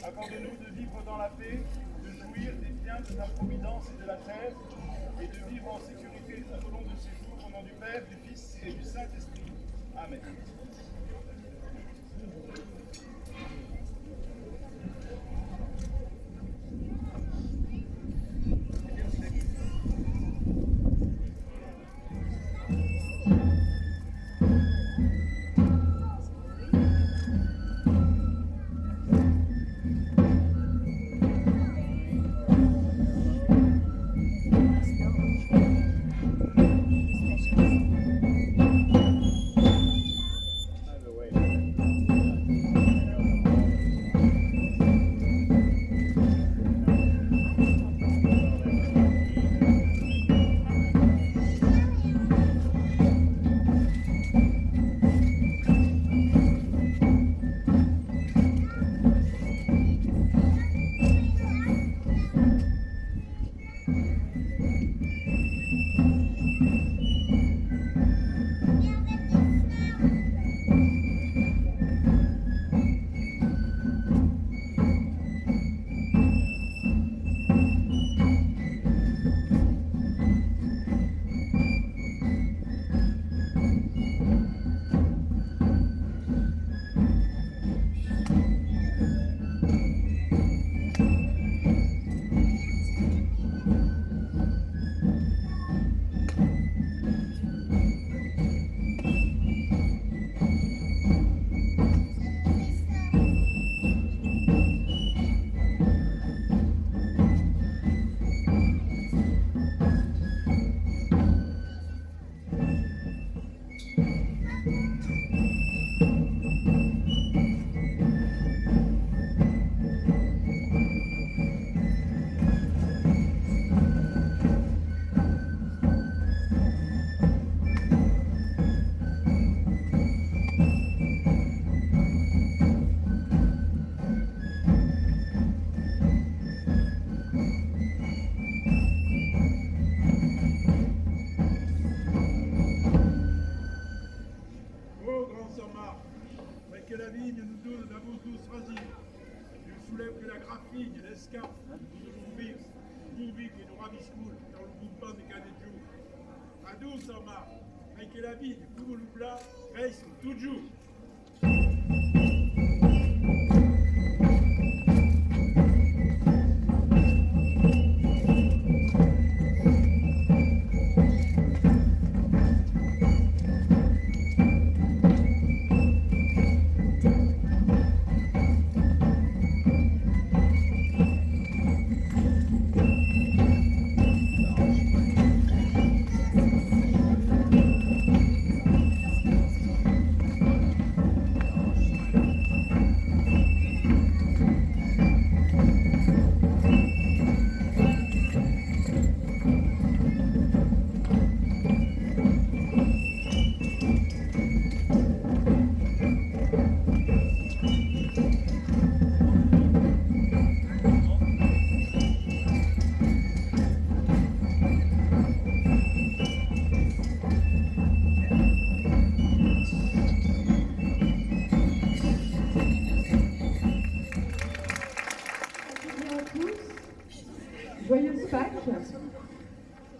Accorde-nous de vivre dans la paix, de jouir des biens de ta providence et de la terre, et de vivre en sécurité tout au long de ces jours, au nom du Père, du Fils et du Saint-Esprit. Amen. Que la vigne nous donne la douce racine, nous soulève que la graphine, l'escarpe, nous devons vivre, et nous ravisse coule, dans le mouvement des cadets de jour. À douce en marre, mais que la vigne, tout le plat, reste toujours. Joyeuse Pâques.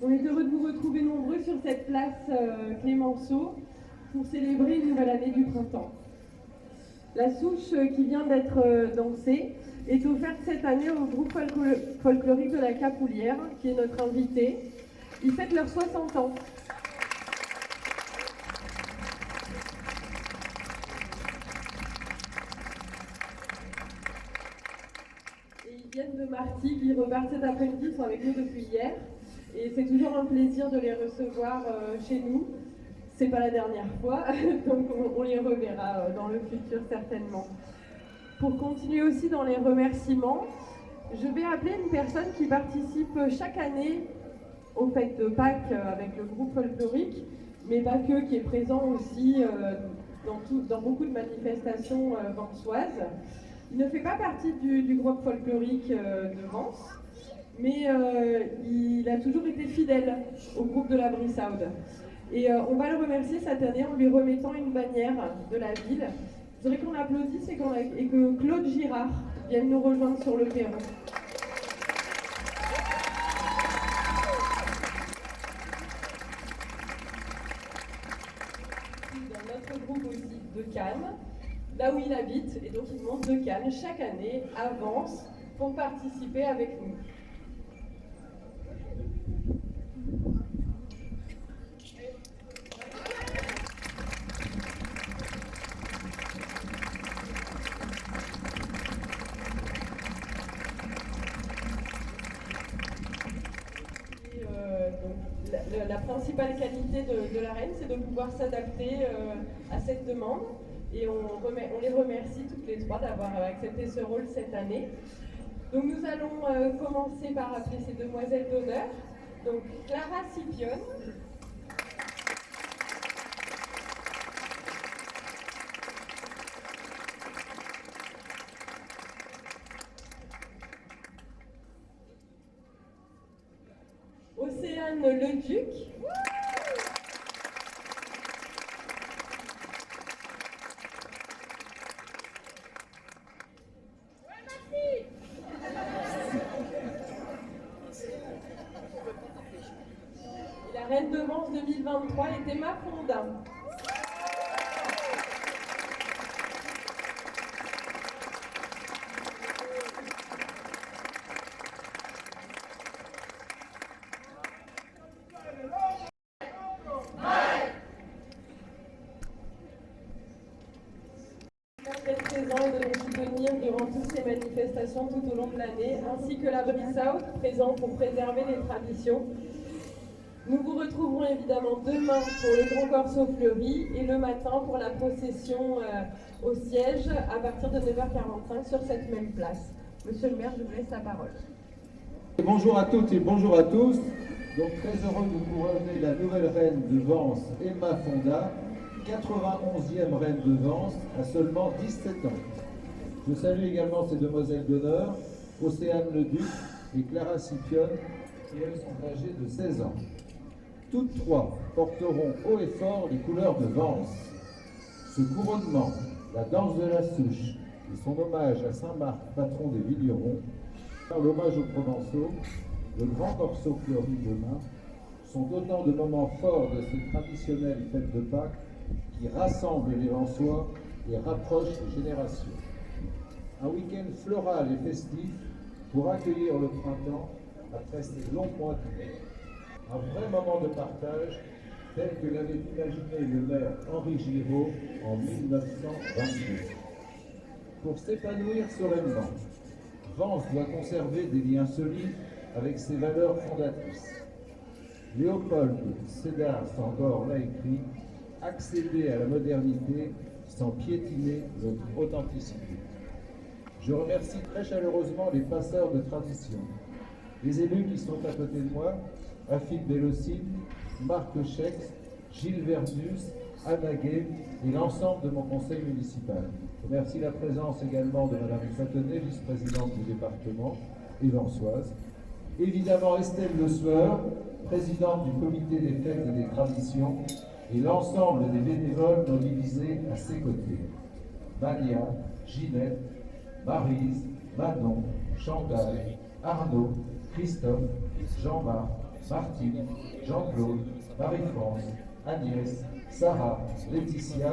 On est heureux de vous retrouver nombreux sur cette place Clémenceau pour célébrer une nouvelle année du printemps. La souche qui vient d'être dansée est offerte cette année au groupe folklorique de la Capoulière, qui est notre invité. Ils fêtent leurs 60 ans. Ils viennent de Martigues, ils repartent cet après-midi, ils sont avec nous depuis hier. Et c'est toujours un plaisir de les recevoir chez nous. C'est pas la dernière fois, donc on les reverra dans le futur certainement. Pour continuer aussi dans les remerciements, je vais appeler une personne qui participe chaque année aux fêtes de Pâques avec le groupe folklorique, mais pas que, qui est présent aussi dans beaucoup de manifestations vansoises. Il ne fait pas partie du groupe folklorique de Vence, mais il a toujours été fidèle au groupe de la Brissaude. Et on va le remercier cette année en lui remettant une bannière de la ville Je voudrais qu'on applaudisse et que Claude Girard vienne nous rejoindre sur le perron. Dans notre groupe aussi de Cannes, là où il habite, et donc il monte de Cannes chaque année, avance pour participer avec nous. La principale qualité de la reine, c'est de pouvoir s'adapter à cette demande. Et on les remercie toutes les trois d'avoir accepté ce rôle cette année. Donc nous allons commencer par appeler ces demoiselles d'honneur. Donc Clara Scipione. Océane Leduc. Et la Reine de Vence 2023 est Emma Fonda. D'être présent et de nous soutenir durant toutes ces manifestations tout au long de l'année, ainsi que la Brissau, présent pour préserver les traditions. Nous vous retrouverons évidemment demain pour le Grand Corso Fleuri et le matin pour la procession au siège à partir de 9h45 sur cette même place. Monsieur le maire, je vous laisse la parole. Bonjour à toutes et bonjour à tous. Donc très heureux de vous couronner la nouvelle reine de Vence, Emma Fonda, 91e reine de Vence à seulement 17 ans. Je salue également ces demoiselles d'honneur, Océane Leduc et Clara Scipione, qui elles sont âgées de 16 ans. Toutes trois porteront haut et fort les couleurs de Vence. Ce couronnement, la danse de la souche et son hommage à Saint-Marc, patron des vignerons, l'hommage aux Provençaux, le Grand Corso Fleuri demain, sont autant de moments forts de cette traditionnelle fête de Pâques qui rassemble les Vensois et rapproche les générations. Un week-end floral et festif pour accueillir le printemps après ces longs mois d'hiver. Un vrai moment de partage tel que l'avait imaginé le maire Henri Giraud en 1922. Pour s'épanouir sereinement, Vence doit conserver des liens solides avec ses valeurs fondatrices. Léopold Sédar Sambor l'a écrit, accéder à la modernité sans piétiner notre authenticité. Je remercie très chaleureusement les passeurs de tradition, les élus qui sont à côté de moi, Afid Bellocine, Marc Chex, Gilles Verdus, Anna Gay et l'ensemble de mon conseil municipal. Je remercie la présence également de Madame Fatonnet, vice-présidente du département et vensoise. Évidemment Estelle Le Sueur, présidente du comité des fêtes et des traditions, et l'ensemble des bénévoles mobilisés à ses côtés. Malia, Ginette, Maryse, Manon, Chantal, Arnaud, Christophe, Jean-Marc, Martine, Jean-Claude, Marie-France, Agnès, Sarah, Laetitia,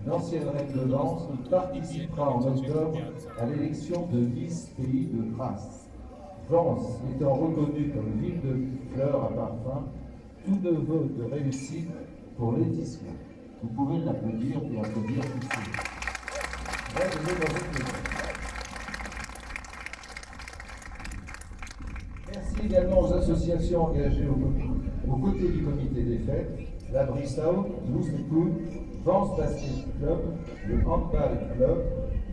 une ancienne reine de Vence, qui participera en octobre à l'élection de vice-pays de Grasse. Vence étant reconnue comme ville de fleurs à parfum, tout de vœux de réussite pour Laetitia. Vous pouvez l'applaudir et applaudir ici. Merci également aux associations engagées aux côtés du comité des fêtes, la Brissau, Lousse-Coude, Vence Basket Club, le Handball Club,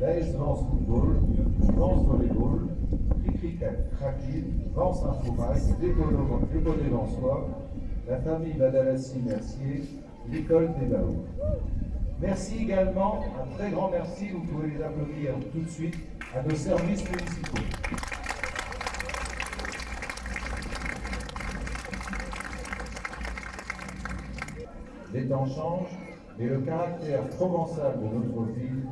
l'AS Vence Football, Vence Volleyball, Cricri Craquille, Vence Infomail, les Bonnets Vensois, la famille Badalassi-Mercier, l'école des Baos. Merci également, un très grand merci, vous pouvez les applaudir tout de suite, à nos services municipaux. Les temps changent, mais le caractère provençal de notre ville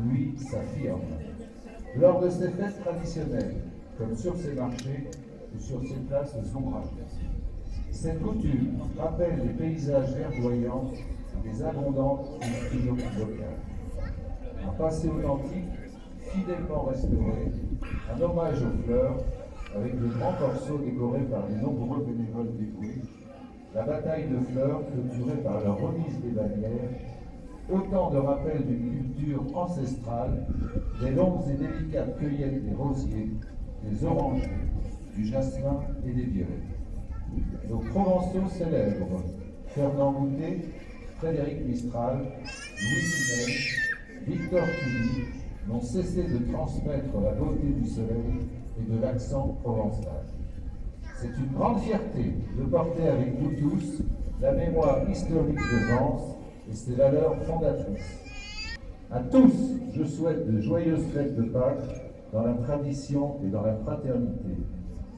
lui, s'affirme. Lors de ces fêtes traditionnelles, comme sur ces marchés ou sur ces places ombragées. Cette coutume rappelle les paysages verdoyants et les abondantes cultures locales. Un passé authentique, fidèlement restauré, un hommage aux fleurs, avec de grands corsos décorés par de nombreux bénévoles dévoués, la bataille de fleurs clôturée par la remise des bannières, autant de rappels d'une culture ancestrale, des longues et délicates cueillettes des rosiers, des orangers, du jasmin et des violets. Nos Provençaux célèbres Fernand Moutet, Frédéric Mistral, Louis Funès, Victor Tully n'ont cessé de transmettre la beauté du soleil et de l'accent provençal. C'est une grande fierté de porter avec nous tous la mémoire historique de Vence et ses valeurs fondatrices. À tous, je souhaite de joyeuses fêtes de Pâques dans la tradition et dans la fraternité.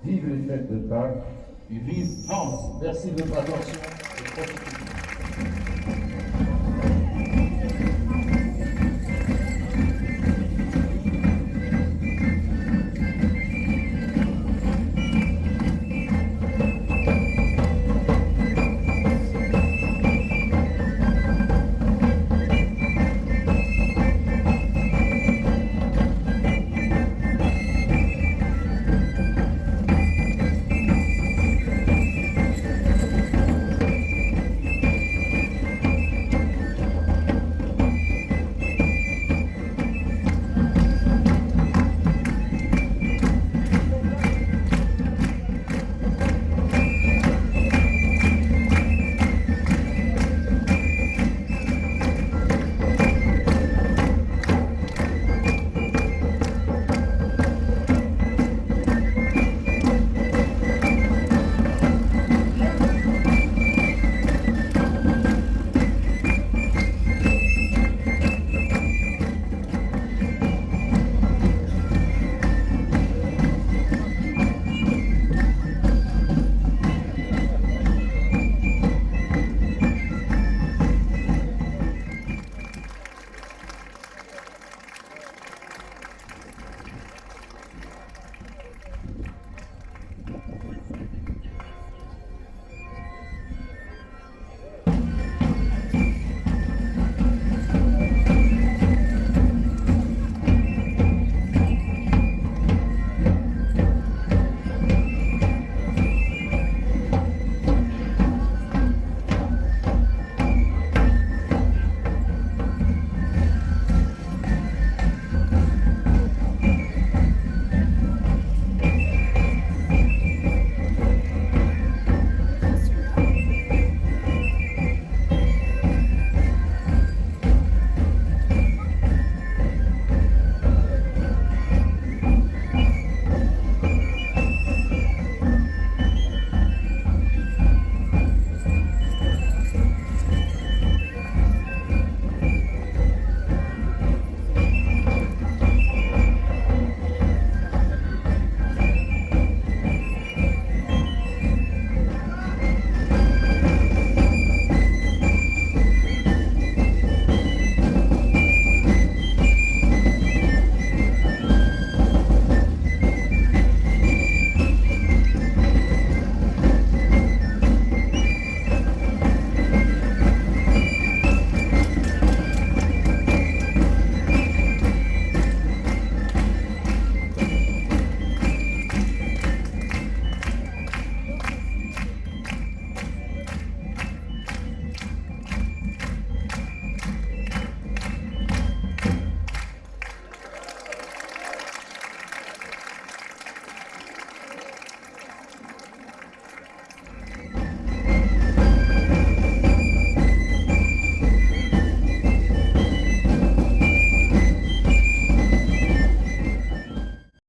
Vive les fêtes de Pâques et vive Vence. Merci de votre attention et profitez.